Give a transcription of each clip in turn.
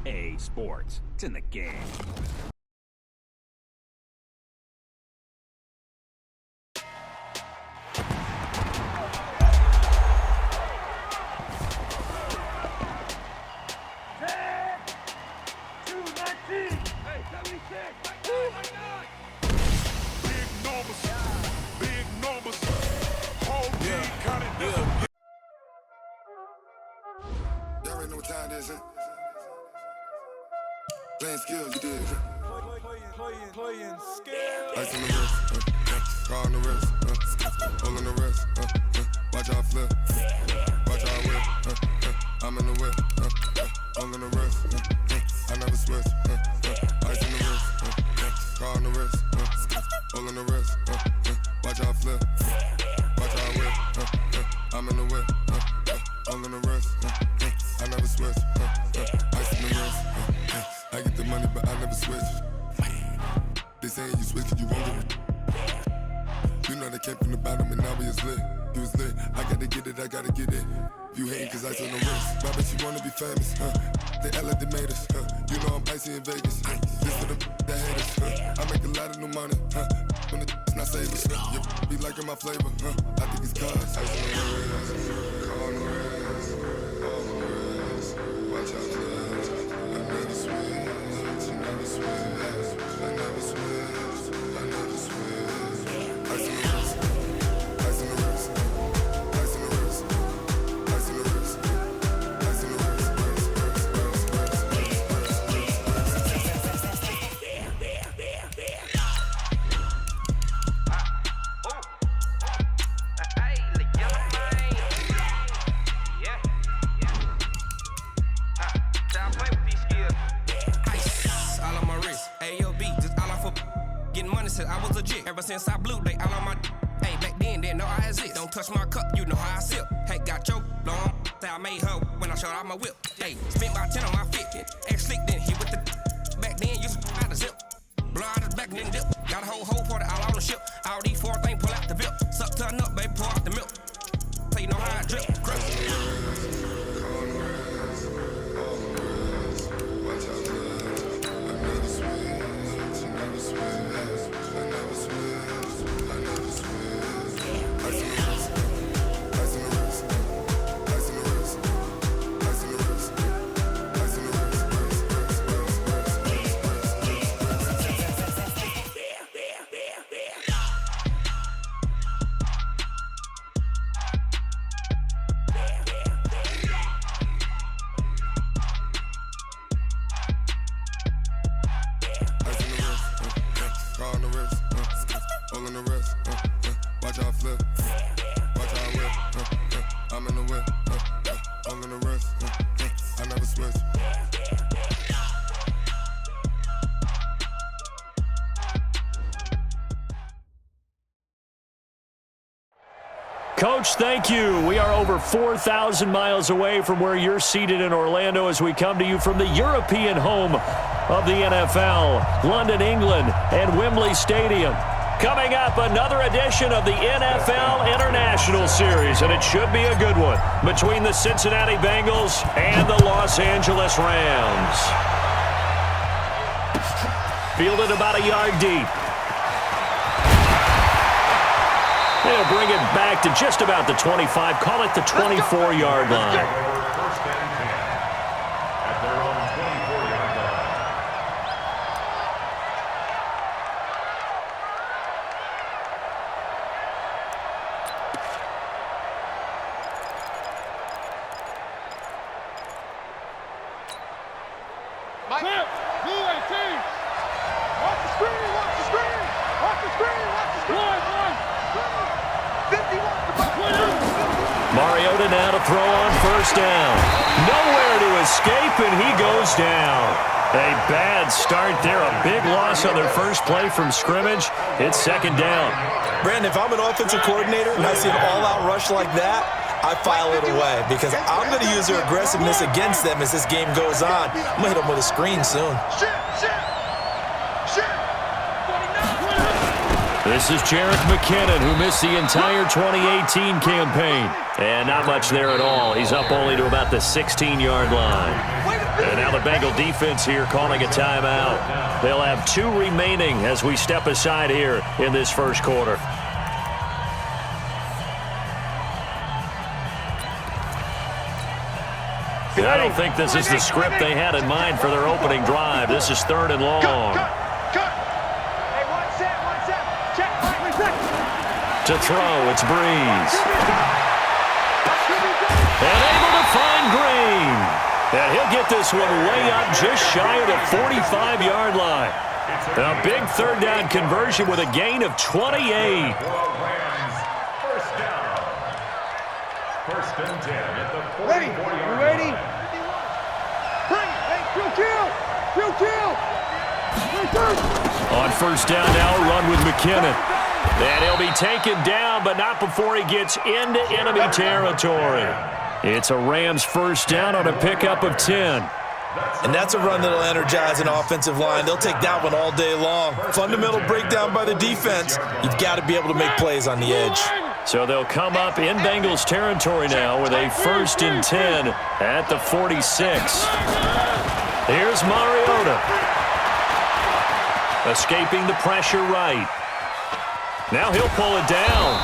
EA Sports. It's in the game. Y'all already know what time it is, huh? Playing skills, you did. Playing skills. Ice on the wrist, car on the wrist, hole in the wrist, watch how I flip, watch how I whip, I'm in the whip, hole in the wrist, I never switch, ice on the wrist, car on the wrist, hole in the wrist, watch how I flip, watch how I whip, I'm in the whip, hole in the wrist, I never switch, ice on the wrist, I get the money but I never switch. They saying you switch 'cause you won't get it. You know they came from the bottom and now we is lit. You was lit, I gotta get it, I gotta get it. You hating 'cause ice on the wrist. Why bet you wanna be famous, They Ella they made us, You know I'm icy in Vegas, This for the that hate us, I make a lot of new money, When the not savers, You be liking my flavor, I think it's cause ice on the wrist, car on the wrist, all the wrist. Watch out, cuz I never switch, you never switch. I never switch, I never switch. Ice in the wrist, ice in the wrist, ice in the wrist, ice in the wrist, ice in the wrist, I was legit ever since I blew they all on my hey back then didn't know I exist. Don't touch my cup, you know how I sip. Hey, got your long say I made her when I showed out my whip. Hey, spent about 10 on my fit. Ex slick then hit with the back then used to out the zip. Blow out his back then dip. Got a whole for the all on the ship. All these four things pull out the bip. Suck turn up, baby, pour out the milk. So you know how I drip. Coach, thank you. We are over 4,000 miles away from where you're seated in Orlando as we come to you from the European home of the NFL, London, England, and Wembley Stadium. Coming up, another edition of the NFL International Series, and it should be a good one, between the Cincinnati Bengals and the Los Angeles Rams. Fielded about a yard deep. They'll bring it back to just about the 25, call it the 24-yard line. First and 10 at their own 24-yard line. Mike, blue 18. Off the screen, off the screen, off the screen, off the screen. 50 off the back. Mariota now to throw on first down. Nowhere to escape, and he goes down. A bad start there. A big loss on their first play from scrimmage. It's second down. Brandon, if I'm an offensive coordinator and I see an all-out rush like that, I file it away because I'm going to use their aggressiveness against them as this game goes on. I'm going to hit them with a screen soon. This is Jerick McKinnon, who missed the entire 2018 campaign. And not much there at all. He's up only to about the 16-yard line. And now the Bengal defense here calling a timeout. They'll have 2 remaining as we step aside here in this first quarter. I don't think this is the script they had in mind for their opening drive. This is 3rd and long. To throw, it's Breeze. And able to find Green. And he'll get this one way up just shy of the 45-yard line. A big 3rd down conversion with a gain of 28. First down. 1st and 10 at the 44-yard Ready? line. On 1st down now, run with McKinnon. And he'll be taken down, but not before he gets into enemy territory. It's a Rams 1st down on a pickup of 10. And that's a run that'll energize an offensive line. They'll take that one all day long. Fundamental breakdown by the defense. You've got to be able to make plays on the edge. So they'll come up in Bengals territory now with a 1st and 10 at the 46. Here's Mariota. Escaping the pressure right. Now he'll pull it down.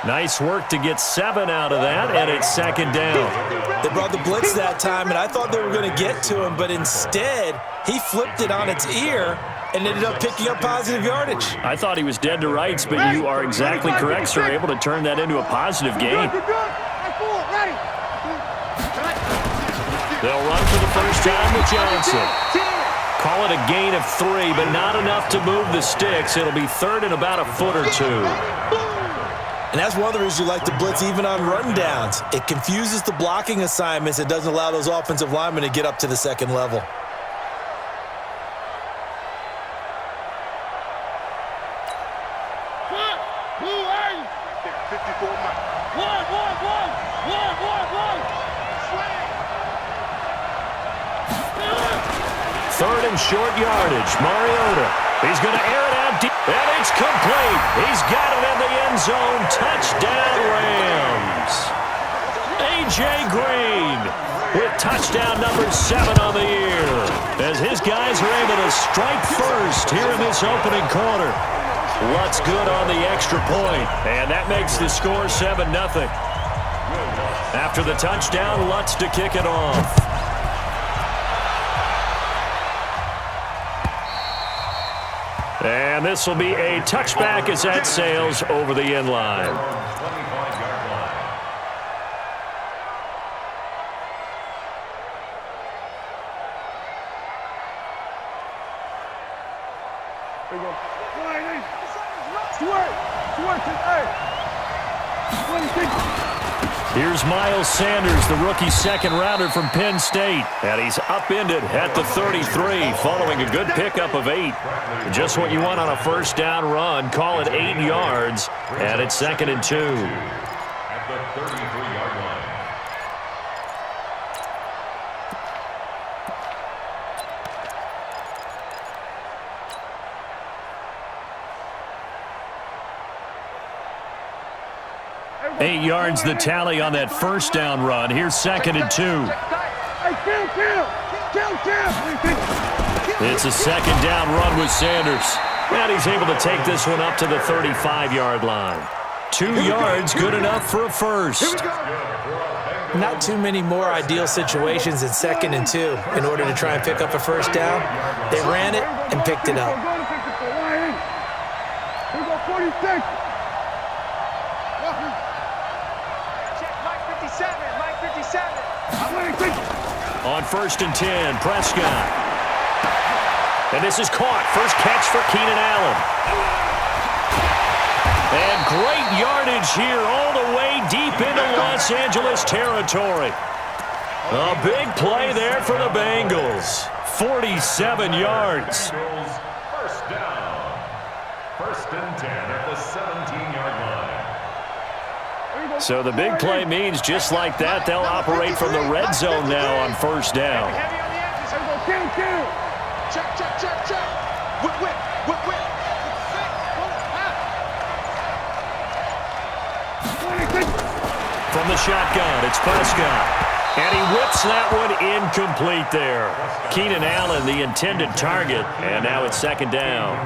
Nice work to get 7 out of that, and it's 2nd down. They brought the blitz that time, and I thought they were going to get to him, but instead, he flipped it on its ear and ended up picking up positive yardage. I thought he was dead to rights, but you are exactly correct, sir. Able to turn that into a positive gain. They'll run for the 1st time with Johnson. Call it a gain of 3, but not enough to move the sticks. It'll be 3rd and about a foot or 2. And that's one of the reasons you like to blitz even on rundowns. It confuses the blocking assignments. It doesn't allow those offensive linemen to get up to the 2nd level. Third and short yardage. Mariota. He's going to air it out deep. And it's complete. He's got it in the end zone. Touchdown, Rams. A.J. Green with touchdown number 7 on the year. As his guys are able to strike first here in this opening quarter. Lutz good on the extra point. And that makes the score 7-0. After the touchdown, Lutz to kick it off. And this will be a touchback as that sails over the end line. 25-yard line. Here's Miles Sanders, the rookie 2nd rounder from Penn State. And he's upended at the 33 following a good pickup of 8. Just what you want on a 1st down run. Call it 8 yards. And it's 2nd and 2. At the 33-yard line. Eight yards the tally on that 1st down run. Here's 2nd and 2. It's a 2nd down run with Sanders. And he's able to take this one up to the 35-yard line. 2 yards, good enough for a first. Not too many more ideal situations in 2nd and 2 in order to try and pick up a 1st down. They ran it and picked it up. Here we go, 46. On 1st and 10, Prescott. And this is caught. First catch for Keenan Allen. And great yardage here all the way deep into Los Angeles territory. A big play there for the Bengals. 47 yards. First down. 1st and 10 at the 17-yard line. So the big play means just like that, they'll operate from the red zone now on 1st down. Check. From the shotgun, it's Prescott. And he whips that one incomplete there. Keenan Allen, the intended target, and now it's second down.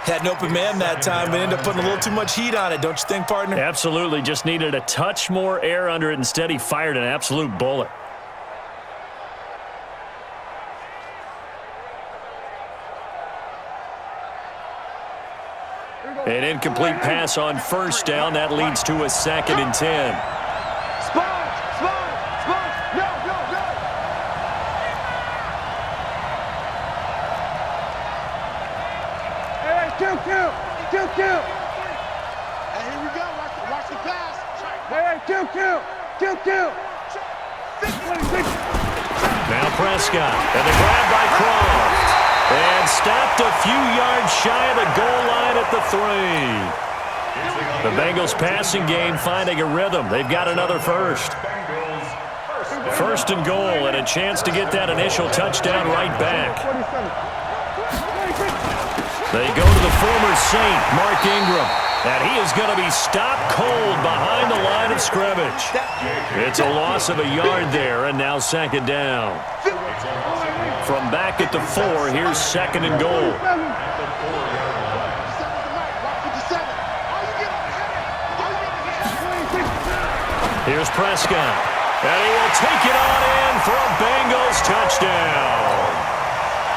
Had an open man that time, but ended up putting a little too much heat on it, don't you think, partner? Absolutely. Just needed a touch more air under it. Instead, he fired an absolute bullet. An incomplete pass on first down. That leads to a 2nd and 10. Two. And here we go. Watch the pass. Hey, two. Now Prescott. And the grab by Croft. And stopped a few yards shy of the goal line at the 3. The Bengals passing game finding a rhythm. They've got another first. First and goal and a chance to get that initial touchdown right back. They go to the former Saint, Mark Ingram, and he is going to be stopped cold behind the line of scrimmage. It's a loss of a yard there, and now second down. From back at the 4, here's second and goal. Here's Prescott, and he will take it on in for a Bengals touchdown.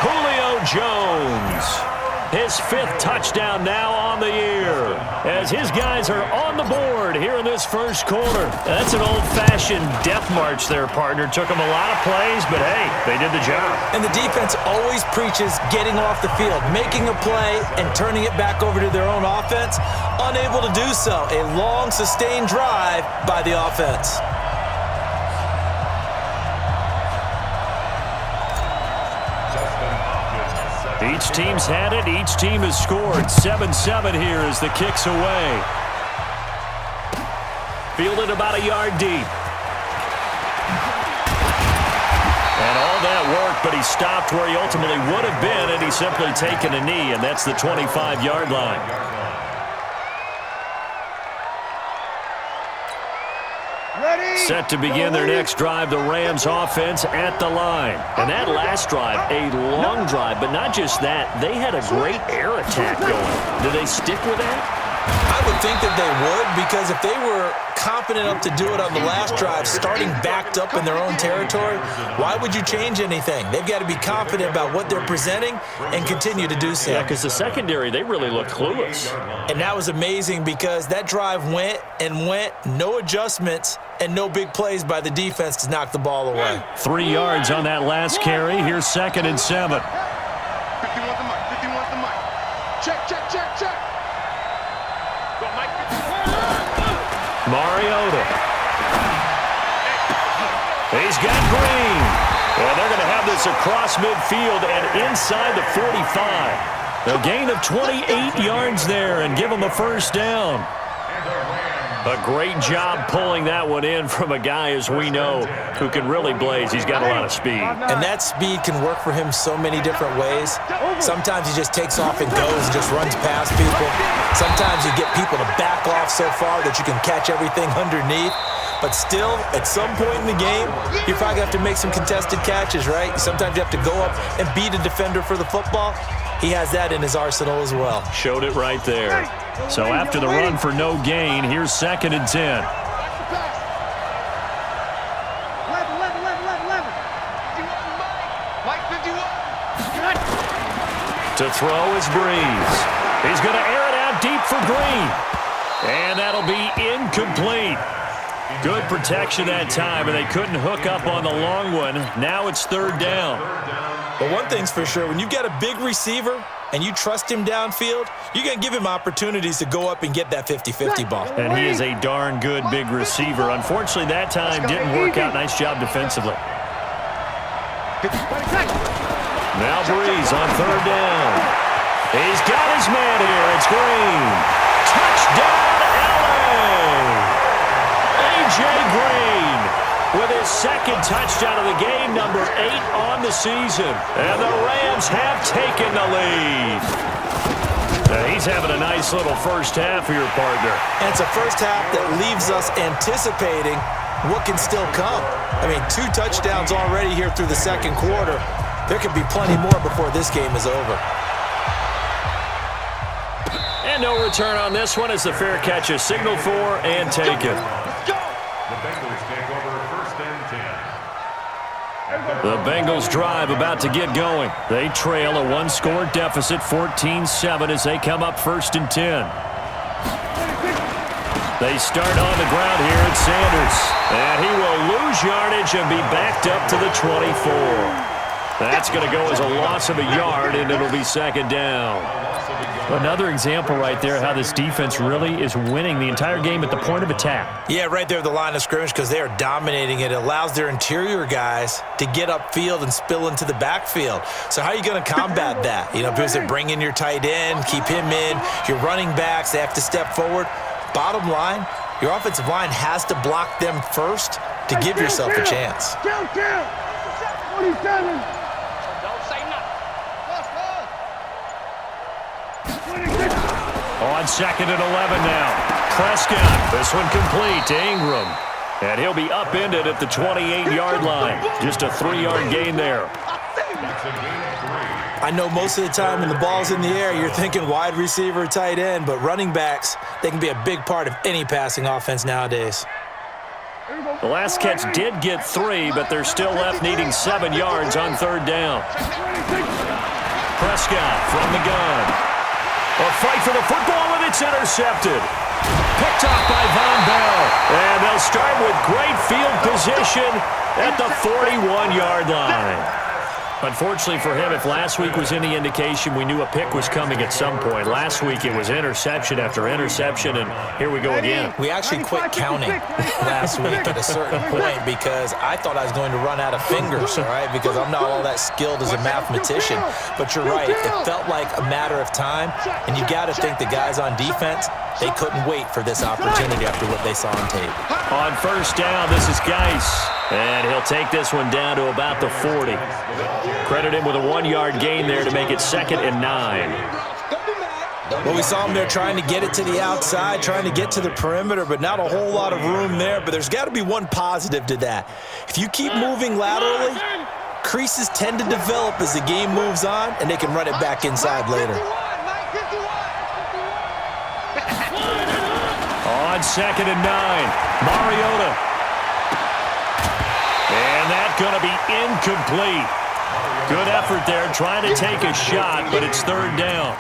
Julio Jones. His 5th touchdown now on the year as his guys are on the board here in this first quarter. That's an old-fashioned death march there, partner. Took them a lot of plays, but, hey, they did the job. And the defense always preaches getting off the field, making a play, and turning it back over to their own offense. Unable to do so. A long, sustained drive by the offense. Each team's had it. Each team has scored. 7-7 here as the kick's away. Fielded about a yard deep. And all that work, but he stopped where he ultimately would have been, and he's simply taken a knee, and that's the 25-yard line. Set to begin their next drive, the Rams offense at the line. And that last drive, a long drive, but not just that. They had a great air attack going. Do they stick with that? I would think that they would, because if they were confident enough to do it on the last drive, starting backed up in their own territory, why would you change anything? They've got to be confident about what they're presenting and continue to do so. Yeah, because the secondary, they really looked clueless. And that was amazing because that drive went and went, no adjustments, and no big plays by the defense to knock the ball away. 3 yards on that last carry. Here's 2nd and 7. 51 the mic. Check. Mariota. He's got Green. And they're going to have this across midfield and inside the 45. A gain of 28 yards there and give them a first down. A great job pulling that one in from a guy, as we know, who can really blaze. He's got a lot of speed. And that speed can work for him so many different ways. Sometimes he just takes off and goes and just runs past people. Sometimes you get people to back off so far that you can catch everything underneath. But still, at some point in the game, you're probably going to have to make some contested catches, right? Sometimes you have to go up and beat a defender for the football. He has that in his arsenal as well. Showed it right there. So after the run for no gain, here's 2nd and 10. To throw is Breeze. He's going to air it out deep for Green. And that'll be incomplete. Good protection that time, and they couldn't hook up on the long one. Now it's 3rd down. But one thing's for sure, when you've got a big receiver and you trust him downfield, you're going to give him opportunities to go up and get that 50-50 ball. And he is a darn good big receiver. Unfortunately, that time didn't work out. Nice job defensively. Now Breeze on 3rd down. He's got his man here. It's Green. Touchdown, LA! A.J. Green with his 2nd touchdown of the game, number 8 on the season. And the Rams have taken the lead. He's having a nice little first half here, partner. And it's a first half that leaves us anticipating what can still come. I mean, 2 touchdowns already here through the second quarter. There could be plenty more before this game is over. And no return on this one as the fair catch is signaled for and taken. The Bengals take over 1st and 10. The Bengals drive about to get going. They trail a 1-score deficit, 14-7, as they come up 1st and 10. They start on the ground here at Sanders. And he will lose yardage and be backed up to the 24. That's going to go as a loss of a yard, and it'll be 2nd down. Another example right there how this defense really is winning the entire game at the point of attack. Yeah, right there at the line of scrimmage because they are dominating it. It allows their interior guys to get upfield and spill into the backfield. So how are you going to combat that? You know, because they bring in your tight end, keep him in. Your running backs, they have to step forward. Bottom line, your offensive line has to block them first to give yourself a chance. 27. On 2nd and 11 now. Prescott, this one complete to Ingram. And he'll be upended at the 28-yard line. Just a 3-yard gain there. I know most of the time when the ball's in the air, you're thinking wide receiver, tight end, but running backs, they can be a big part of any passing offense nowadays. The last catch did get 3, but they're still left needing 7 yards on 3rd down. Prescott from the gun. A fight for the football, and it's intercepted. Picked off by Von Bell. And they'll start with great field position at the 41-yard line. Unfortunately for him, if last week was any indication, we knew a pick was coming at some point. Last week it was interception after interception, and here we go again. We actually quit counting last week at a certain point because I thought I was going to run out of fingers, all right, because I'm not all that skilled as a mathematician. But you're right, it felt like a matter of time, and you got to think the guys on defense, they couldn't wait for this opportunity after what they saw on tape. On 1st down, this is Geis, and he'll take this one down to about the 40. Credit him with a 1-yard gain there to make it 2nd and 9. Well, we saw him there trying to get it to the outside, trying to get to the perimeter, but not a whole lot of room there. But there's got to be one positive to that. If you keep moving laterally, creases tend to develop as the game moves on, and they can run it back inside later. On 2nd and 9, Mariota. And that's going to be incomplete. Good effort there, trying to take a shot, but it's 3rd down.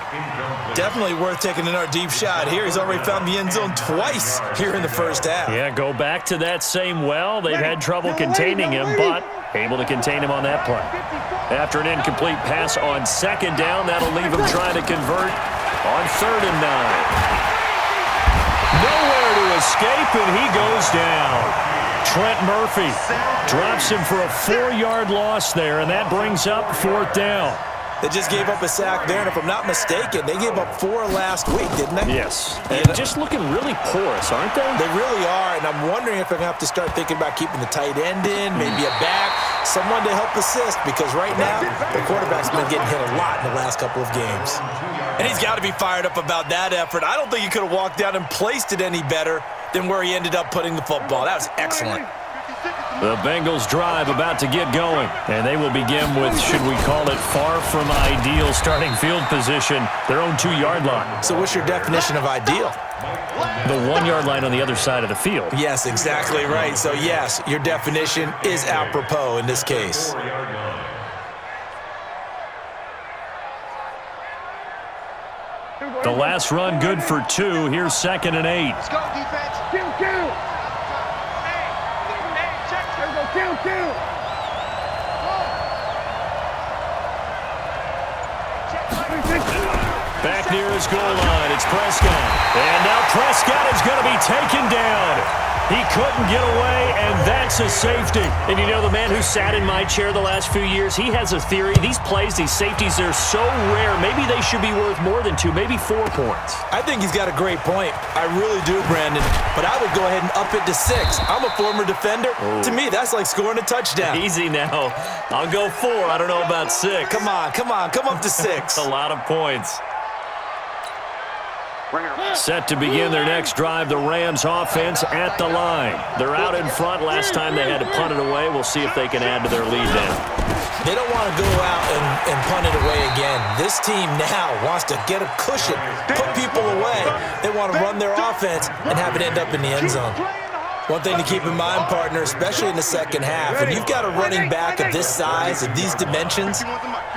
Definitely worth taking another deep shot here. He's already found the end zone twice here in the first half. Yeah, go back to that same well. They've had trouble containing him, but able to contain him on that play. After an incomplete pass on 2nd down, that'll leave him trying to convert on 3rd and 9. Nowhere to escape, and he goes down. Trent Murphy drops him for a 4-yard loss there, and that brings up 4th down. They just gave up a sack there, and if I'm not mistaken, they gave up 4 last week, didn't they? Yes. And just looking really porous, aren't they? They really are, and I'm wondering if they're going to have to start thinking about keeping the tight end in, maybe a back, someone to help assist, because right now, the quarterback's been getting hit a lot in the last couple of games. And he's got to be fired up about that effort. I don't think he could have walked down and placed it any better than where he ended up putting the football. That was excellent. The Bengals drive about to get going, and they will begin with, should we call it, far from ideal starting field position, their own 2-yard line. So what's your definition of ideal? The 1-yard line on the other side of the field. Yes, exactly right. So yes, your definition is apropos in this case. The last run good for 2. Here's 2nd and 8. Let's go, defense. Kill. Kill. Back near his goal line, it's Prescott. And now Prescott is going to be taken down. He couldn't get away, and that's a safety. And you know, the man who sat in my chair the last few years, he has a theory. These plays, these safeties, they're so rare. Maybe they should be worth more than 2, maybe 4 points. I think he's got a great point. I really do, Brandon. But I would go ahead and up it to 6. I'm a former defender. Ooh. To me, that's like scoring a touchdown. Easy now. I'll go 4. I don't know about 6. Come on. Come up to 6. A lot of points. Set to begin their next drive, the Rams offense at the line. They're out in front. Last time they had to punt it away. We'll see if they can add to their lead now. They don't want to go out and punt it away again. This team now wants to get a cushion, put people away. They want to run their offense and have it end up in the end zone. One thing to keep in mind, partner, especially in the second half, and you've got a running back of this size, of these dimensions,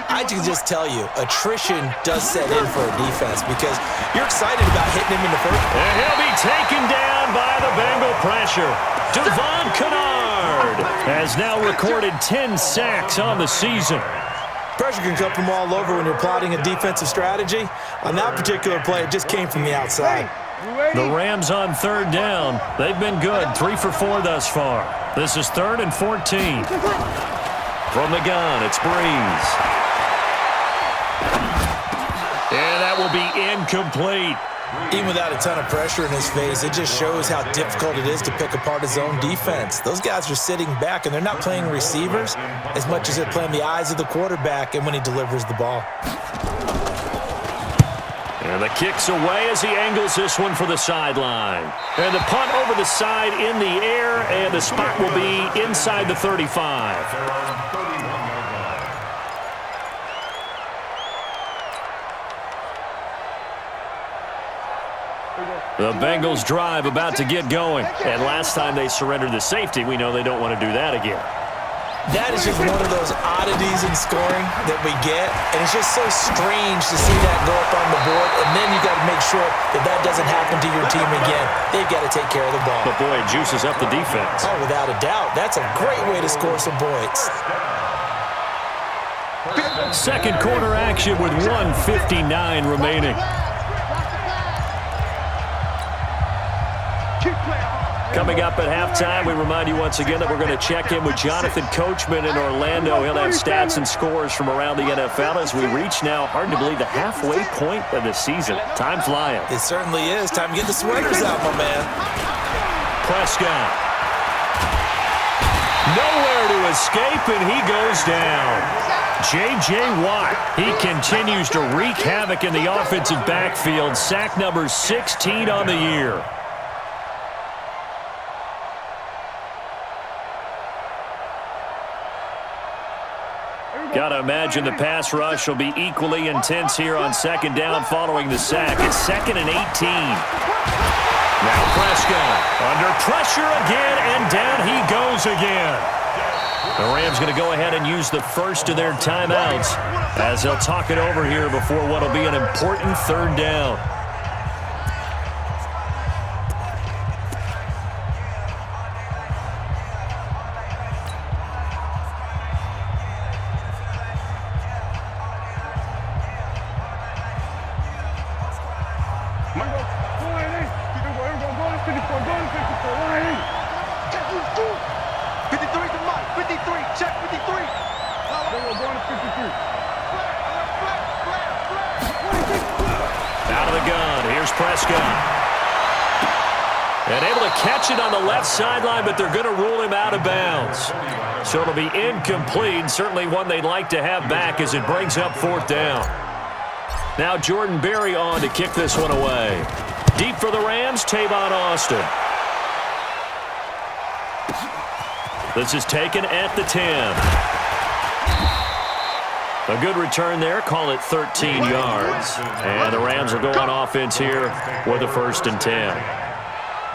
I can just tell you, attrition does set in for a defense because you're excited about hitting him in the first place. And he'll be taken down by the Bengal pressure. Devon Kennard has now recorded 10 sacks on the season. Pressure can come from all over when you're plotting a defensive strategy. On that particular play, it just came from the outside. The Rams on third down. They've been good, 3 for 4 thus far. This is 3rd and 14. From the gun, it's Breeze. And that will be incomplete. Even without a ton of pressure in his face, it just shows how difficult it is to pick apart his own defense. Those guys are sitting back, and they're not playing receivers as much as they're playing the eyes of the quarterback and when he delivers the ball. And the kick's away as he angles this one for the sideline. And the punt over the side in the air, and the spot will be inside the 35. The Bengals drive about to get going. And last time they surrendered the safety, we know they don't want to do that again. That is just one of those oddities in scoring that we get, and it's just so strange to see that go up on the board, and then you got to make sure that that doesn't happen to your team again. They've got to take care of the ball. But, boy, it juices up the defense. Oh, without a doubt. That's a great way to score some points. Second quarter action with 1:59 remaining. Coming up at halftime, we remind you once again that we're going to check in with Jonathan Coachman in Orlando. He'll have stats and scores from around the NFL as we reach now, hard to believe, the halfway point of the season. Time flying. It certainly is. Time to get the sweaters out, my man. Prescott. Nowhere to escape, and he goes down. J.J. Watt, he continues to wreak havoc in the offensive backfield. Sack number 16 on the year. Got to imagine the pass rush will be equally intense here on second down following the sack. It's 2nd and 18. Now Prescott under pressure again, and down he goes again. The Rams going to go ahead and use the first of their timeouts as they'll talk it over here before what will be an important third down. And able to catch it on the left sideline, but they're going to rule him out of bounds. So it'll be incomplete, certainly one they'd like to have back as it brings up 4th down. Now Jordan Berry on to kick this one away. Deep for the Rams, Tavon Austin. This is taken at the 10. A good return there, call it 13 yards. And the Rams will go on offense here with a 1st and 10.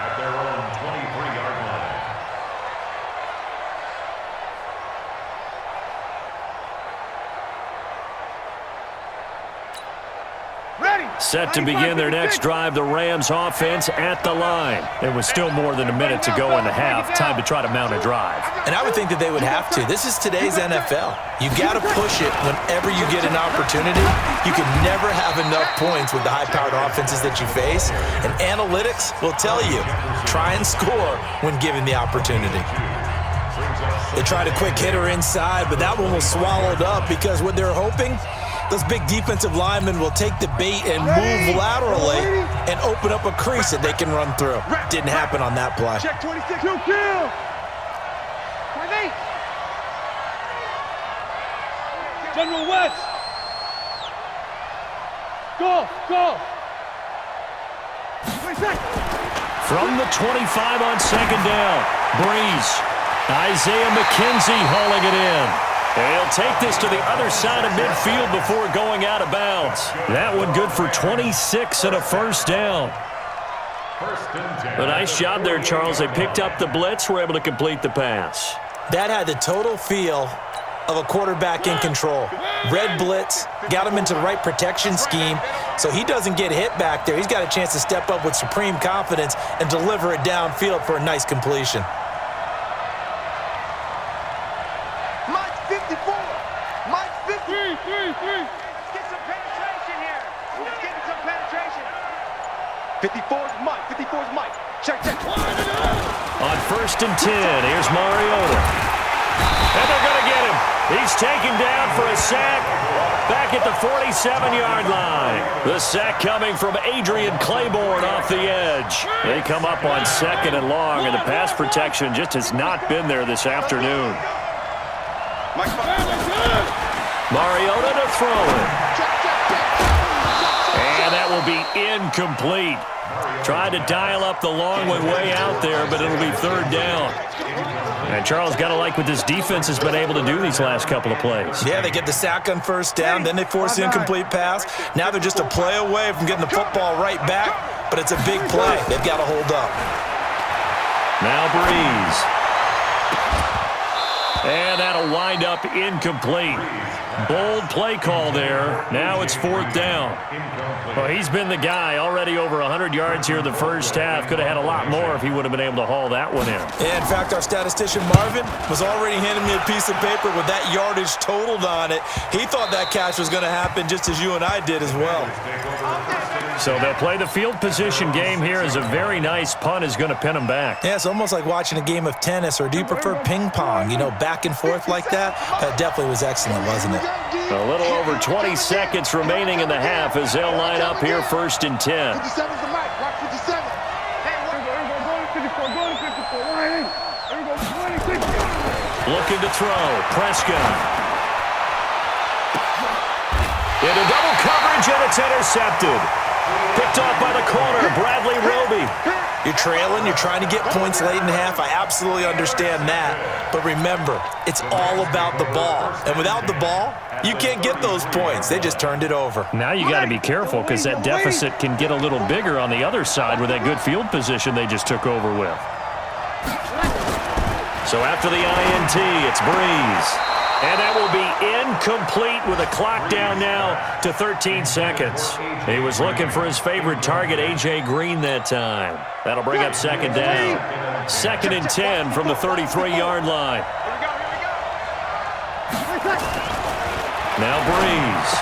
At their own 23-yard line. Set to begin their next drive, the Rams offense at the line. There was still more than a minute to go in the half. Time to try to mount a drive. And I would think that they would have to. This is today's NFL. You got to push it whenever you get an opportunity. You can never have enough points with the high-powered offenses that you face. And analytics will tell you, try and score when given the opportunity. They tried a quick hitter inside, but that one was swallowed up because what they're hoping, those big defensive linemen will take the bait and move laterally and open up a crease that they can run through. Didn't happen on that play. Check 26. 2 kill. 28. General West. Go. From the 25 on second down, Breeze. Isaiah McKenzie hauling it in. And he'll take this to the other side of midfield before going out of bounds. That one good for 26 and a first down. A nice job there, Charles. They picked up the blitz, were able to complete the pass. That had the total feel of a quarterback in control. Red blitz, got him into the right protection scheme, so he doesn't get hit back there. He's got a chance to step up with supreme confidence and deliver it downfield for a nice completion. Mike 54. Mike 50. Let's get some penetration here. Let's get some penetration. 54's Mike. 54's Mike. Check. On first and 10, here's Mariota. And they're going to get him. He's taken down for a sack back at the 47-yard line. The sack coming from Adrian Claiborne off the edge. They come up on second and long, and the pass protection just has not been there this afternoon. Mariota to throw it. And that will be incomplete. Tried to dial up the long one way out there, but it'll be third down. And Charles, got to like what this defense has been able to do these last couple of plays. Yeah, they get the sack on first down, then they force the incomplete pass. Now they're just a play away from getting the football right back, but it's a big play. They've got to hold up. Now Breeze. And that'll wind up incomplete. Bold play call there. Now it's fourth down. Well, he's been the guy already over 100 yards here in the first half. Could have had a lot more if he would have been able to haul that one in. Yeah, in fact, our statistician Marvin was already handing me a piece of paper with that yardage totaled on it. He thought that catch was going to happen just as you and I did as well. So they'll play the field position game here as a very nice punt is going to pin them back. Yeah, it's almost like watching a game of tennis, or do you prefer ping pong? You know, back and forth like that? That definitely was excellent, wasn't it? A little over 20 seconds remaining in the half as they'll line up here first and 10. 57's the mic. Watch 57. Hey, go to 54. Go to 54. 26. Looking to throw. Prescott. Into double coverage, and it's intercepted. Picked off by the corner, Bradley Roby. You're trailing, you're trying to get points late in the half. I absolutely understand that. But remember, it's all about the ball. And without the ball, you can't get those points. They just turned it over. Now you got to be careful because that deficit can get a little bigger on the other side with that good field position they just took over with. So after the INT, it's Breeze. And that will be incomplete with a clock down now to 13 seconds. He was looking for his favorite target, A.J. Green, that time. That'll bring up second down. Second and 10 from the 33-yard line. Now Breeze.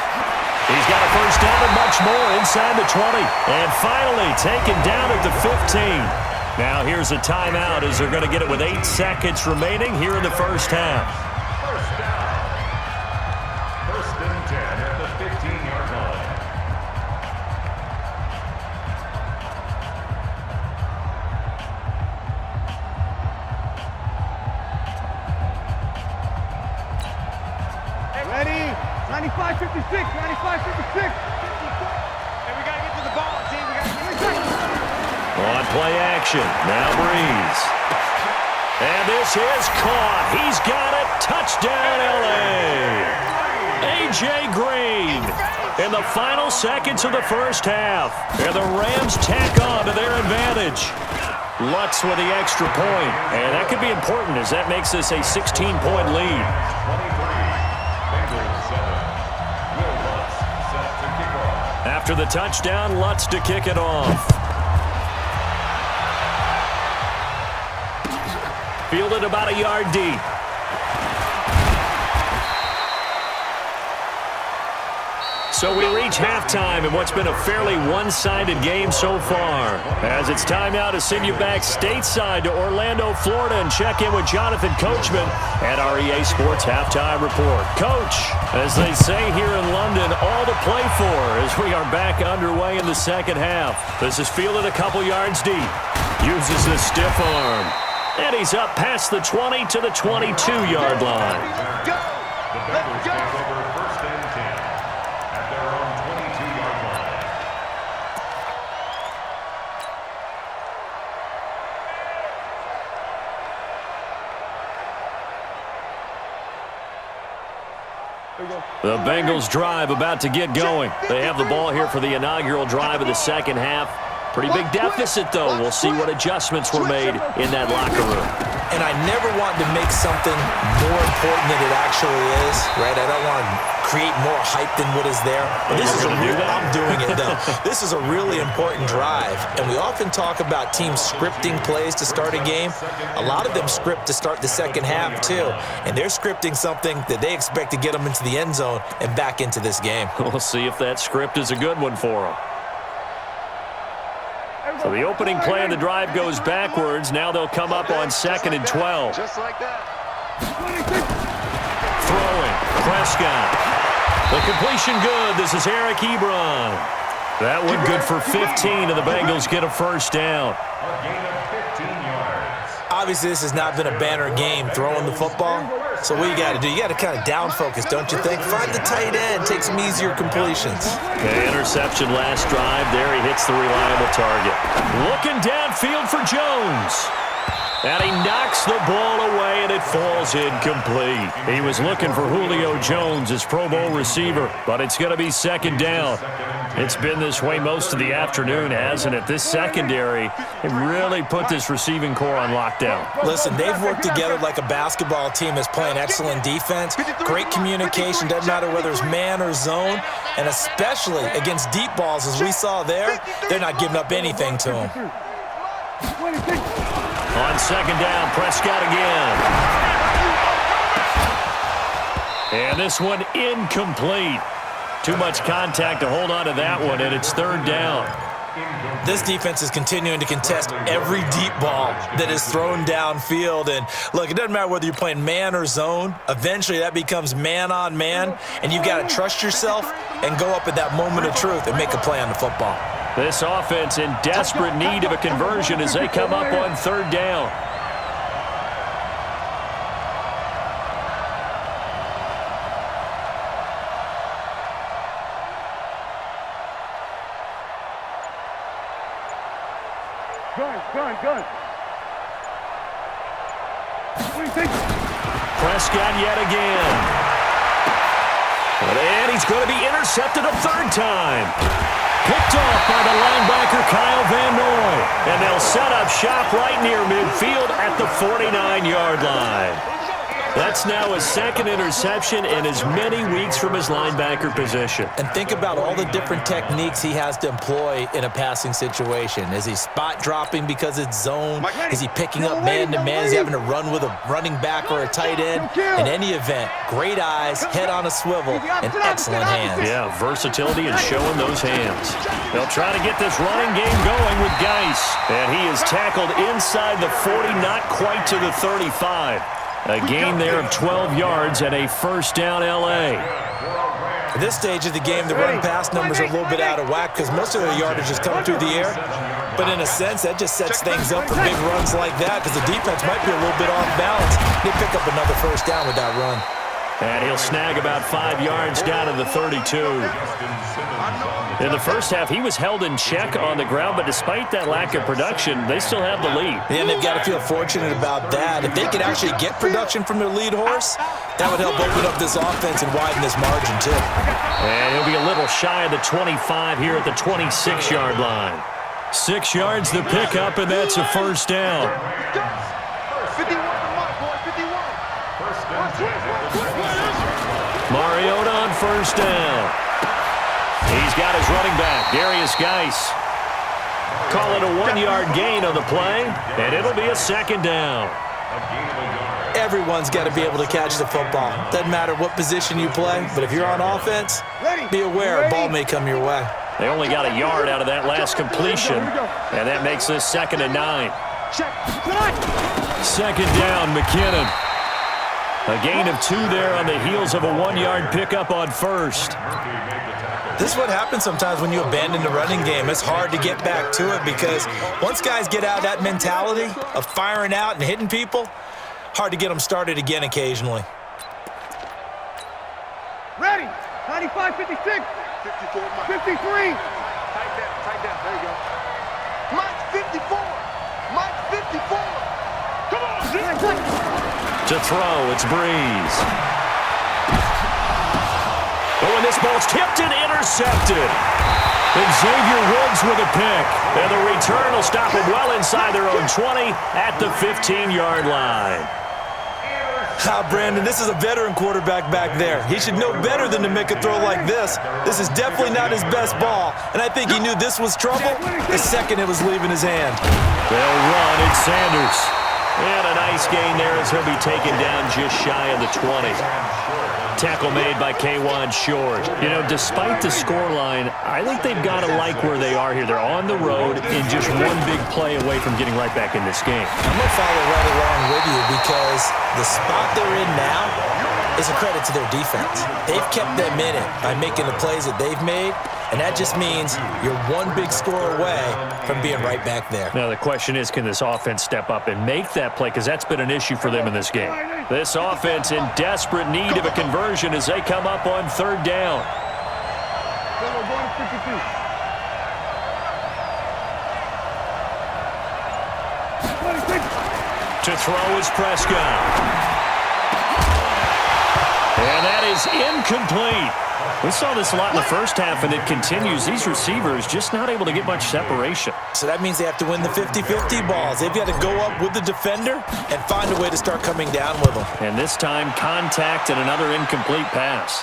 He's got a first down and much more inside the 20. And finally taken down at the 15. Now here's a timeout as they're going to get it with 8 seconds remaining here in the first half. First and 10 at the 15-yard line. Hey, ready? 95-56. 95-56. Hey, we got to get to the ball, team. We got to get to On play action. Now Breeze. And this is caught. He's got it. Touchdown, L.A. A.J. Green in the final seconds of the first half. And the Rams tack on to their advantage. Lutz with the extra point. And that could be important as that makes this a 16-point lead. 23, Bengals 7. Will Lutz set to kick off. After the touchdown, Lutz to kick it off. Fielded about a yard deep. So we reach halftime in what's been a fairly one-sided game so far. As it's time now to send you back stateside to Orlando, Florida, and check in with Jonathan Coachman at our EA Sports Halftime Report. Coach, as they say here in London, all to play for as we are back underway in the second half. This is fielded a couple yards deep. Uses the stiff arm. And he's up past the 20 to the 22-yard line. The Bengals take over first and 10 at their own 22-yard line. The Bengals drive about to get going. They have the ball here for the inaugural drive of the second half. Pretty big deficit, though. We'll see what adjustments were made in that locker room. And I never want to make something more important than it actually is, right? I don't want to create more hype than what is there. But this is I'm doing it, though. This is a really important drive. And we often talk about teams scripting plays to start a game. A lot of them script to start the second half, too. And they're scripting something that they expect to get them into the end zone and back into this game. We'll see if that script is a good one for them. So the opening play of the drive goes backwards. Now they'll come up on 2nd and 12. Just like that. Throwing. Prescott. The completion good. This is Eric Ebron. That one good for 15, and the Bengals get a first down. A gain of 15 yards. Obviously, this has not been a banner game throwing the football. So what you got to do, you got to kind of down focus, don't you think? Find the tight end, take some easier completions. Okay, interception last drive. There he hits the reliable target. Looking downfield for Jones. And he knocks the ball away, and it falls incomplete. He was looking for Julio Jones, his Pro Bowl receiver, but it's going to be second down. It's been this way most of the afternoon, hasn't it? This secondary, it really put this receiving core on lockdown. Listen, they've worked together like a basketball team that's playing excellent defense. Great communication, doesn't matter whether it's man or zone, and especially against deep balls, as we saw there, they're not giving up anything to them. On second down, Prescott again. And this one incomplete. Too much contact to hold on to that one, and it's third down. This defense is continuing to contest every deep ball that is thrown downfield. And, look, it doesn't matter whether you're playing man or zone. Eventually, that becomes man on man, and you've got to trust yourself and go up at that moment of truth and make a play on the football. This offense in desperate need of a conversion as they come up on third down. Gun. Prescott yet again. And he's going to be intercepted a third time. Picked off by the linebacker Kyle Van Noy. And they'll set up shop right near midfield at the 49-yard line. That's now his second interception in as many weeks from his linebacker position. And think about all the different techniques he has to employ in a passing situation. Is he spot dropping because it's zone? Is he picking up man-to-man? Is he having to run with a running back or a tight end? In any event, great eyes, head on a swivel, and excellent hands. Yeah, versatility and showing those hands. They'll try to get this running game going with Geis. And he is tackled inside the 40, not quite to the 35. A gain there of 12 yards and a first down L.A. At this stage of the game, the run-pass numbers are a little bit out of whack because most of their yardage is coming through the air. But in a sense, that just sets things up for big runs like that because the defense might be a little bit off balance. They pick up another first down with that run. And he'll snag about 5 yards down to the 32. In the first half, he was held in check on the ground, but despite that lack of production, they still have the lead. And they've got to feel fortunate about that. If they could actually get production from their lead horse, that would help open up this offense and widen this margin, too. And he'll be a little shy of the 25 here at the 26-yard line. 6 yards the pickup, and that's a first down. 51 to Mike, boy, 51. Mariota on first down. He's got his running back, Darius Geis. Call it a 1-yard gain on the play, and it'll be a second down. Everyone's got to be able to catch the football. Doesn't matter what position you play, but if you're on offense, be aware a ball may come your way. They only got a yard out of that last completion, and that makes this 2nd and 9. Second down, McKinnon. A gain of 2 there on the heels of a 1-yard pickup on first. This is what happens sometimes when you abandon the running game. It's hard to get back to it because once guys get out of that mentality of firing out and hitting people, hard to get them started again occasionally. Ready. 95, 56. 54, Mike. 53. Tight down. There you go. Mike 54. Mike 54. Come on. To throw, it's Breeze. and this ball's tipped and intercepted. And Xavier Woods with a pick. And the return will stop them well inside their own 20 at the 15-yard line. Brandon, this is a veteran quarterback back there. He should know better than to make a throw like this. This is definitely not his best ball, and I think he knew this was trouble the second it was leaving his hand. They'll run. It's Sanders. And a nice gain there as he'll be taken down just shy of the 20. Tackle made by K'Wan Short. You know, despite the scoreline, I think they've got to like where they are here. They're on the road and just one big play away from getting right back in this game. I'm going to follow right along with you because the spot they're in now is a credit to their defense. They've kept them in it by making the plays that they've made, and that just means you're one big score away from being right back there. Now the question is, can this offense step up and make that play? Because that's been an issue for them in this game. This offense in desperate need of a conversion as they come up on third down. To throw is Prescott. And that is incomplete. We saw this a lot in the first half, and it continues. These receivers just not able to get much separation. So that means they have to win the 50-50 balls. They've got to go up with the defender and find a way to start coming down with them. And this time, contact and another incomplete pass.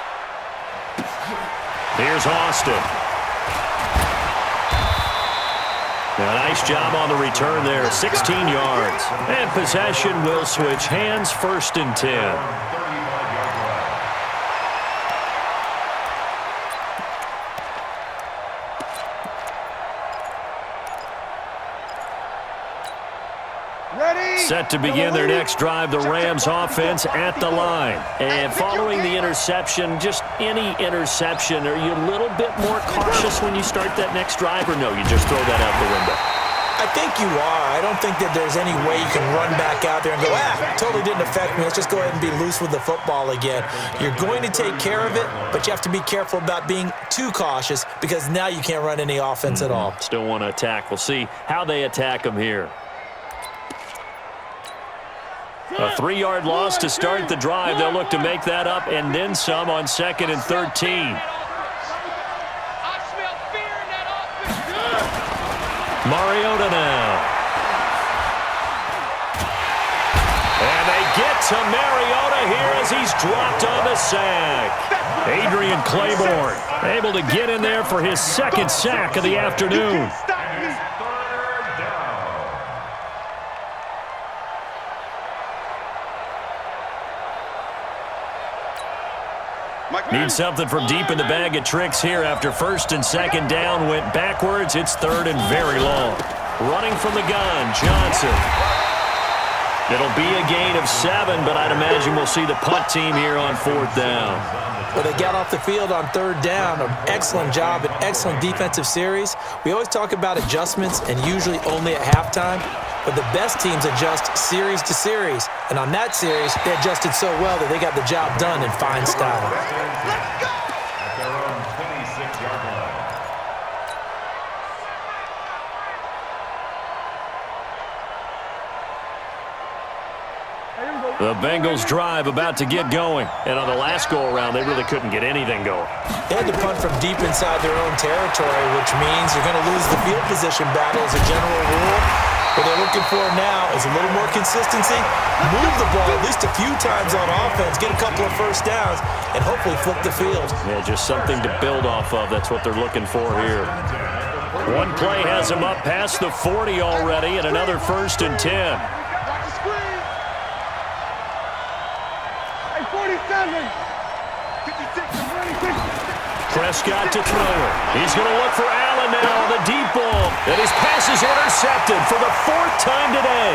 Here's Austin. A nice job on the return there, 16 yards. And possession will switch hands, 1st and 10. Set to begin their next drive, the Rams offense at the line. And following the interception, just any interception, are you a little bit more cautious when you start that next drive, or no, you just throw that out the window? I think you are. I don't think that there's any way you can run back out there and go, totally didn't affect me. Let's just go ahead and be loose with the football again. You're going to take care of it, but you have to be careful about being too cautious because now you can't run any offense at all. Still want to attack. We'll see how they attack them here. A 3-yard loss to start the drive. They'll look to make that up and then some on 2nd and 13. Mariota now. And they get to Mariota here as he's dropped on the sack. Adrian Claiborne able to get in there for his 2nd sack of the afternoon. Need something from deep in the bag of tricks here after 1st and 2nd down went backwards. It's 3rd and very long. Running from the gun, Johnson. It'll be a gain of 7, but I'd imagine we'll see the punt team here on 4th down. Well, they got off the field on 3rd down. An excellent job, an excellent defensive series. We always talk about adjustments and usually only at halftime. But the best teams adjust series to series. And on that series, they adjusted so well that they got the job done in fine style. At their own 26-yard line. The Bengals drive about to get going. And on the last go-around, they really couldn't get anything going. They had to punt from deep inside their own territory, which means you're going to lose the field position battle as a general rule. What they're looking for now is a little more consistency, move the ball at least a few times on offense, get a couple of 1st downs, and hopefully flip the field. Yeah, just something to build off of. That's what they're looking for here. One play has them up past the 40 already, and another 1st and 10. Prescott to throw it. He's going to look for Allen now on the deep ball. And his pass is intercepted for the 4th time today.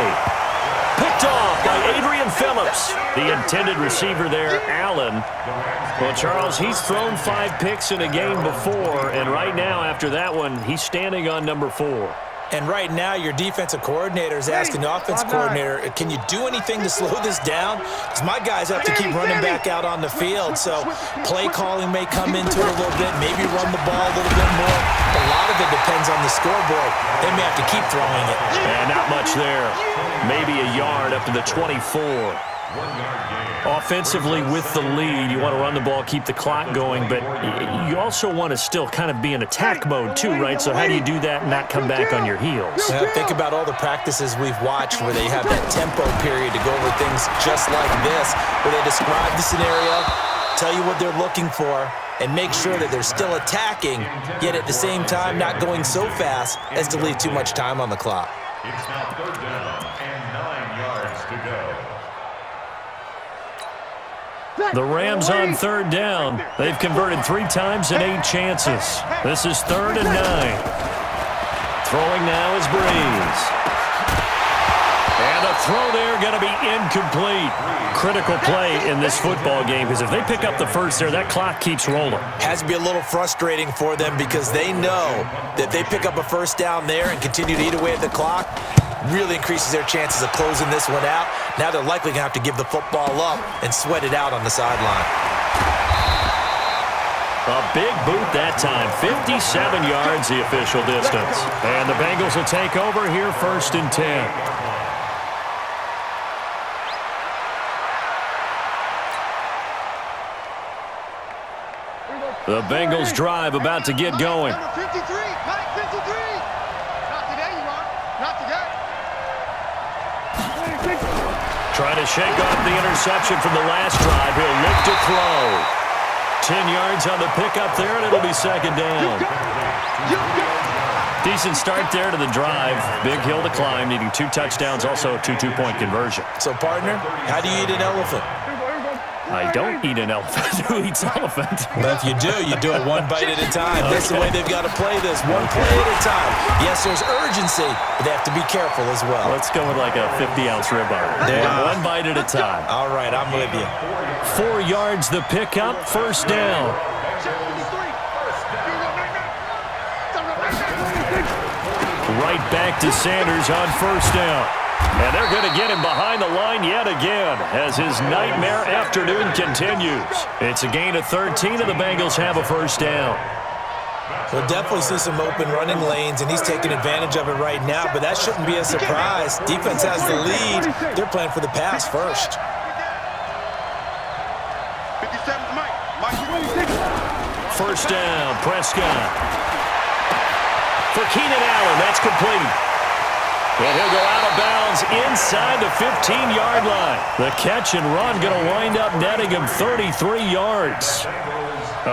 Picked off by Adrian Phillips. The intended receiver there, Allen. Well, Charles, he's thrown 5 picks in a game before, and right now after that one, he's standing on number 4. And right now, your defensive coordinator is asking the offensive coordinator, can you do anything to slow this down? Because my guys have to keep running back out on the field. So play calling may come into it a little bit, maybe run the ball a little bit more. A lot of it depends on the scoreboard. They may have to keep throwing it. And not much there. Maybe a yard up to the 24. Offensively with the lead, you want to run the ball, keep the clock going, but you also want to still kind of be in attack mode too, right? So how do you do that and not come back on your heels? Think about all the practices we've watched where they have that tempo period to go over things just like this, where they describe the scenario, tell you what they're looking for, and make sure that they're still attacking, yet at the same time not going so fast as to leave too much time on the clock. It's now 3rd down and 9 yards to go. The Rams on 3rd down. They've converted 3 times in 8 chances. This is 3rd and 9. Throwing now is Breeze. And a throw there going to be incomplete. Critical play in this football game because if they pick up the first there, that clock keeps rolling. Has to be a little frustrating for them because they know that they pick up a first down there and continue to eat away at the clock, really increases their chances of closing this one out. Now they're likely going to have to give the football up and sweat it out on the sideline. A big boot that time. 57 yards the official distance. And the Bengals will take over here 1st and 10. The Bengals drive about to get going. Number 53, Mike 53. Not today, you are. Not today. Trying to shake off the interception from the last drive. He'll look to throw. 10 yards on the pickup there, and it'll be 2nd down. Decent start there to the drive. Big hill to climb, needing 2 touchdowns, also a 2 two-point conversion. So, partner, how do you eat an elephant? I don't eat an elephant. Who eats elephant? Well, if you do it 1 bite at a time. That's the way they've got to play this, 1 play at a time. Yes, there's urgency, but they have to be careful as well. Let's go with like a 50-ounce ribeye. 1 bite at a time. All right, I'm with you. 4 yards the pickup, 1st down. Right back to Sanders on 1st down. And they're going to get him behind the line yet again as his nightmare afternoon continues. It's a gain of 13, and the Bengals have a 1st down. We'll definitely see some open running lanes, and he's taking advantage of it right now, but that shouldn't be a surprise. Defense has the lead. They're playing for the pass first. 57's Mike. 1st down, Prescott. For Keenan Allen, that's complete. And he'll go out of bounds inside the 15-yard line. The catch and run going to wind up netting him 33 yards.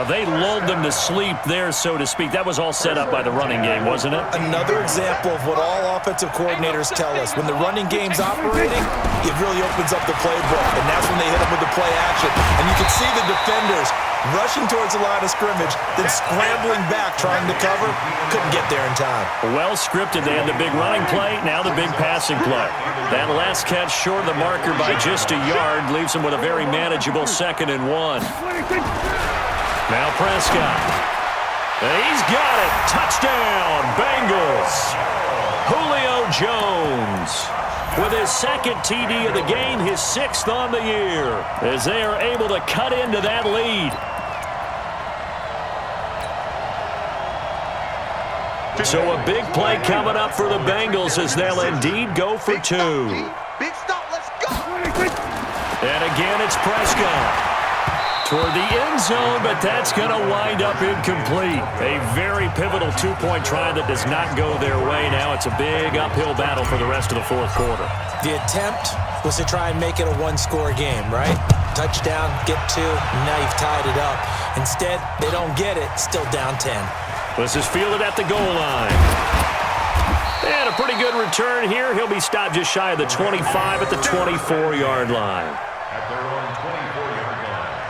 They lulled them to sleep there, so to speak. That was all set up by the running game, wasn't it? Another example of what all offensive coordinators tell us. When the running game's operating, it really opens up the playbook, and that's when they hit them with the play action. And you can see the defenders rushing towards the line of scrimmage, then scrambling back, trying to cover. Couldn't get there in time. Well scripted. They had the big running play, now the big passing play. That last catch short of the marker by just a yard leaves them with a very manageable 2nd and 1. Now Prescott. And he's got it. Touchdown, Bengals. Julio Jones with his 2nd TD of the game, his 6th on the year, as they are able to cut into that lead. So a big play coming up for the Bengals as they'll indeed go for 2. Big stop, let's go. And again, it's Prescott toward the end zone, but that's going to wind up incomplete. A very pivotal 2-point try that does not go their way. Now it's a big uphill battle for the rest of the 4th quarter. The attempt was to try and make it a 1-score game, right? Touchdown, get 2, now you've tied it up. Instead, they don't get it, still down 10. This is fielded at the goal line. And a pretty good return here. He'll be stopped just shy of the 25 at the 24-yard line. At their own 24-yard line.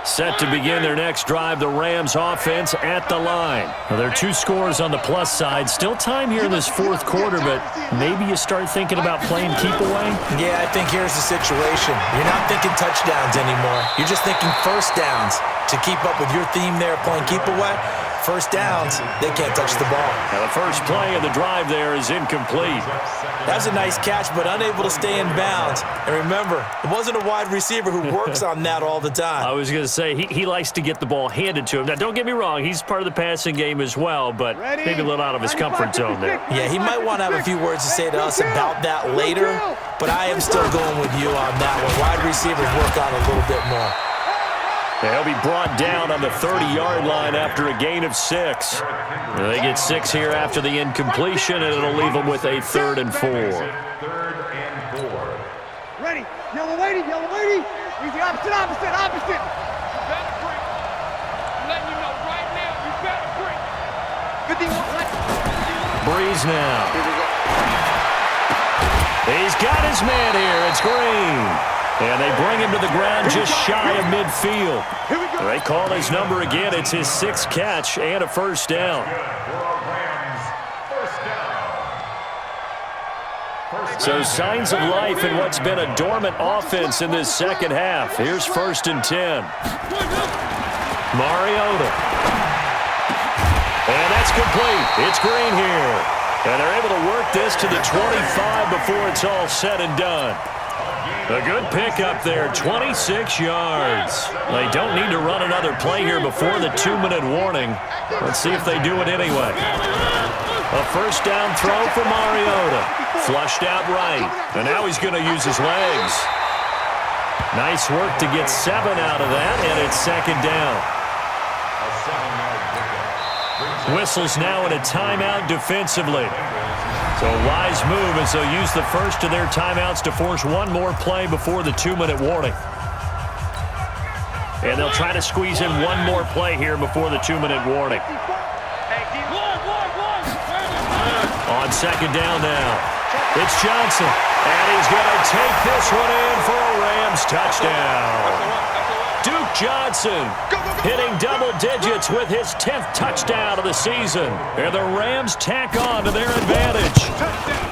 Set to begin their next drive, the Rams offense at the line. Well, there are 2 scores on the plus side. Still time here in this 4th quarter, but maybe you start thinking about playing keep away? Yeah, I think here's the situation. You're not thinking touchdowns anymore. You're just thinking 1st downs. To keep up with your theme there, playing keep away, First downs, they can't touch the ball. Now the first play of the drive there is incomplete. That was a nice catch, but unable to stay in bounds. And remember, it wasn't a wide receiver who works on that all the time. I was going to say, he likes to get the ball handed to him. Now, don't get me wrong, he's part of the passing game as well, but maybe a little out of his comfort zone there. Yeah, he might want to have a few words to say to us about that later, but I am still going with you on that one. Wide receivers work on a little bit more. He'll be brought down on the 30-yard line after a gain of 6. They get 6 here after the incompletion, and it'll leave them with a 3rd and 4. Ready. Yellow lady, yellow lady. Easy, opposite. You better break. I'm letting you know right now, you better break. 51. Breeze now. He's got his man here. It's Green. And they bring him to the ground just shy of midfield. They call his number again. It's his 6th catch and a first down. So signs of life in what's been a dormant offense in this second half. Here's 1st and 10. Mariota. And that's complete. It's Green here. And they're able to work this to the 25 before it's all said and done. A good pickup there, 26 yards. They don't need to run another play here before the 2-minute warning. Let's see if they do it anyway. A first down throw for Mariota. Flushed out right. And now he's going to use his legs. Nice work to get 7 out of that, and it's 2nd down. Whistles now in a timeout defensively. So a wise move as they'll use the first of their timeouts to force one more play before the 2-minute warning. And they'll try to squeeze in one more play here before the 2-minute warning. On 2nd down now, it's Johnson. And he's going to take this one in for a Rams touchdown. Duke Johnson hitting double digits with his 10th touchdown of the season. And the Rams tack on to their advantage.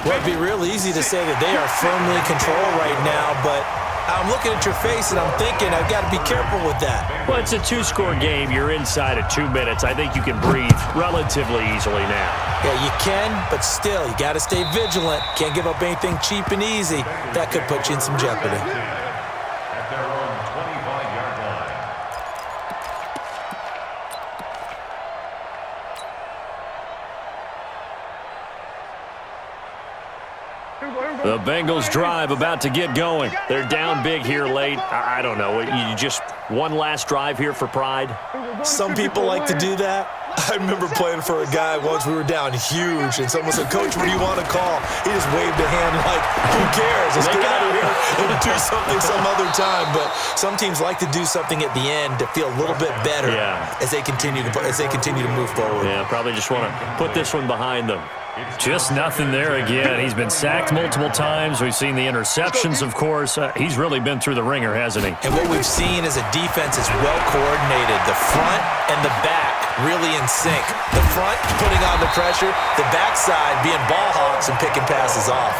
Well, it'd be real easy to say that they are firmly in control right now, but I'm looking at your face and I'm thinking I've got to be careful with that. Well, it's a 2-score game. You're inside of 2 minutes. I think you can breathe relatively easily now. Yeah, you can, but still, you got to stay vigilant. Can't give up anything cheap and easy. That could put you in some jeopardy. The Bengals drive about to get going. They're down big here late. I don't know. You just one last drive here for pride? Some people like to do that. I remember playing for a guy once. We were down huge, and someone said, "Coach, what do you want to call?" He just waved a hand like, "Who cares? Let's get out of here and do something some other time." But some teams like to do something at the end to feel a little bit better as they continue to move forward. Yeah, probably just want to put this one behind them. Just nothing there again. He's been sacked multiple times. We've seen the interceptions, of course. He's really been through the ringer, hasn't he? And what we've seen is a defense that's well coordinated. The front and the back really in sync. The front putting on the pressure, the backside being ball hawks and picking passes off.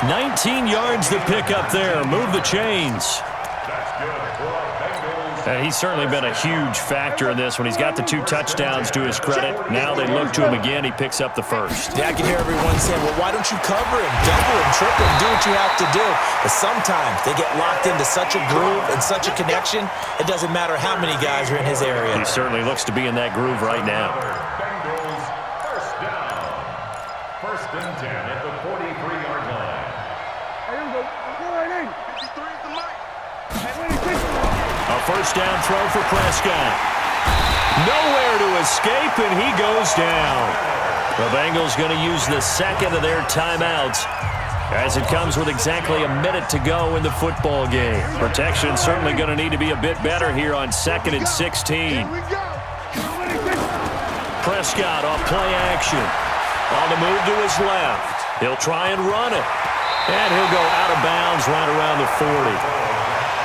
19 yards to pick up there. Move the chains. He's certainly been a huge factor in this when he's got the 2 touchdowns to his credit. Now they look to him again. He picks up the first. Yeah, I can hear everyone saying, well, why don't you cover him, double him, triple him, do what you have to do. But sometimes they get locked into such a groove and such a connection, it doesn't matter how many guys are in his area. He certainly looks to be in that groove right now. Bengals first down. 1st and 10 at the 43-yard line. A first down throw for Prescott. Nowhere to escape, and he goes down. The Bengals going to use the 2nd of their timeouts as it comes with exactly a minute to go in the football game. Protection certainly going to need to be a bit better here on 2nd and 16. Prescott off play action. On the move to his left. He'll try and run it. And he'll go out of bounds right around the 40.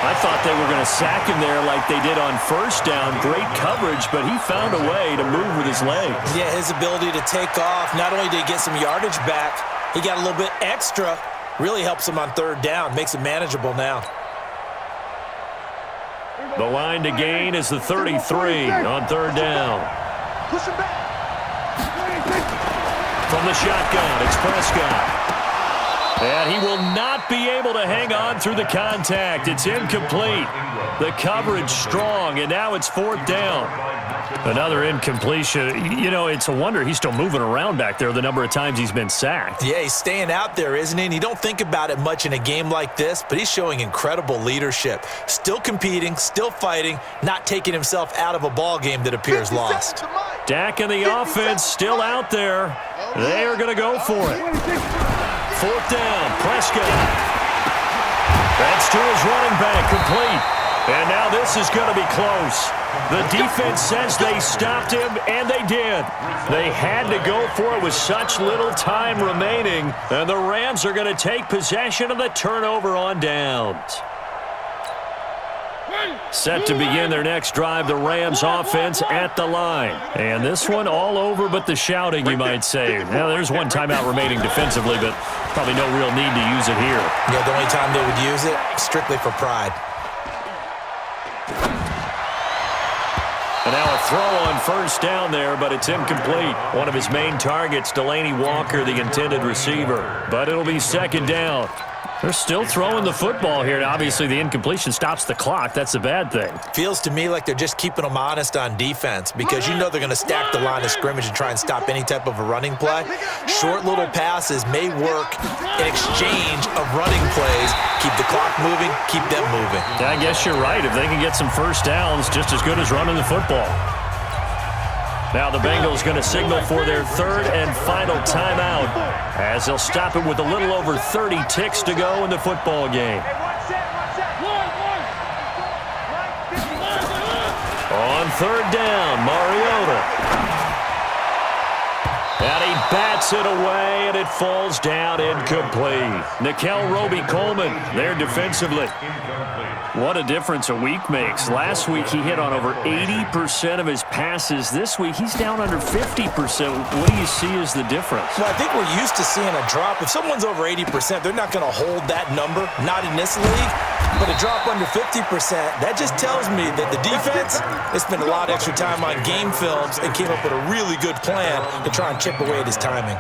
I thought they were going to sack him there like they did on first down. Great coverage, but he found a way to move with his legs. Yeah, his ability to take off, not only did he get some yardage back, he got a little bit extra. Really helps him on 3rd down, makes it manageable now. The line to gain is the 33 on 3rd down. Push him back. From the shotgun, it's Prescott. And he will not be able to hang on through the contact. It's incomplete. The coverage strong, and now it's 4th down. Another incompletion. You know, it's a wonder he's still moving around back there the number of times he's been sacked. Yeah, he's staying out there, isn't he? And you don't think about it much in a game like this, but he's showing incredible leadership. Still competing, still fighting, not taking himself out of a ball game that appears lost. Dak and the offense still out there. They are going to go for it. 4th down, Prescott. That's to his running back, complete. And now this is going to be close. The defense says they stopped him, and they did. They had to go for it with such little time remaining, and the Rams are going to take possession of the turnover on downs. Set to begin their next drive, the Rams offense at the line. And this one all over but the shouting, you might say. Now, there's one timeout remaining defensively, but probably no real need to use it here. Yeah, the only time they would use it, strictly for pride. And now a throw on 1st down there, but it's incomplete. One of his main targets, Delaney Walker, the intended receiver. But it'll be 2nd down. They're still throwing the football here. Now, obviously, the incompletion stops the clock. That's the bad thing. Feels to me like they're just keeping them honest on defense because you know they're going to stack the line of scrimmage and try and stop any type of a running play. Short little passes may work in exchange of running plays. Keep the clock moving, keep them moving. I guess you're right. If they can get some 1st downs, just as good as running the football. Now the Bengals going to signal for their 3rd and final timeout as they'll stop it with a little over 30 ticks to go in the football game. On 3rd down, Mariota. And he bats it away, and it falls down incomplete. Nickel Roby-Coleman there defensively. What a difference a week makes. Last week he hit on over 80% of his passes. This week he's down under 50%. What do you see as the difference? Well, I think we're used to seeing a drop. If someone's over 80%, they're not going to hold that number, not in this league. But a drop under 50%, that just tells me that the defense has spent a lot of extra time on game films and came up with a really good plan to try and chip away at his timing.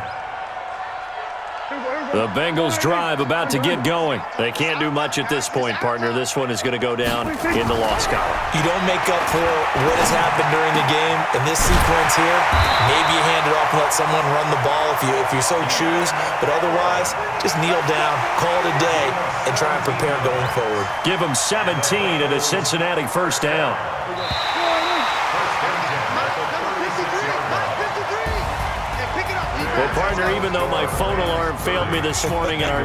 The Bengals drive about to get going. They can't do much at this point, partner. This one is going to go down in the loss column. You don't make up for what has happened during the game. In this sequence here, maybe you hand it off and let someone run the ball if you so choose. But otherwise, just kneel down, call it a day, and try and prepare going forward. Give them 17 and a Cincinnati 1st down. Well, partner, even though my phone alarm failed me this morning and our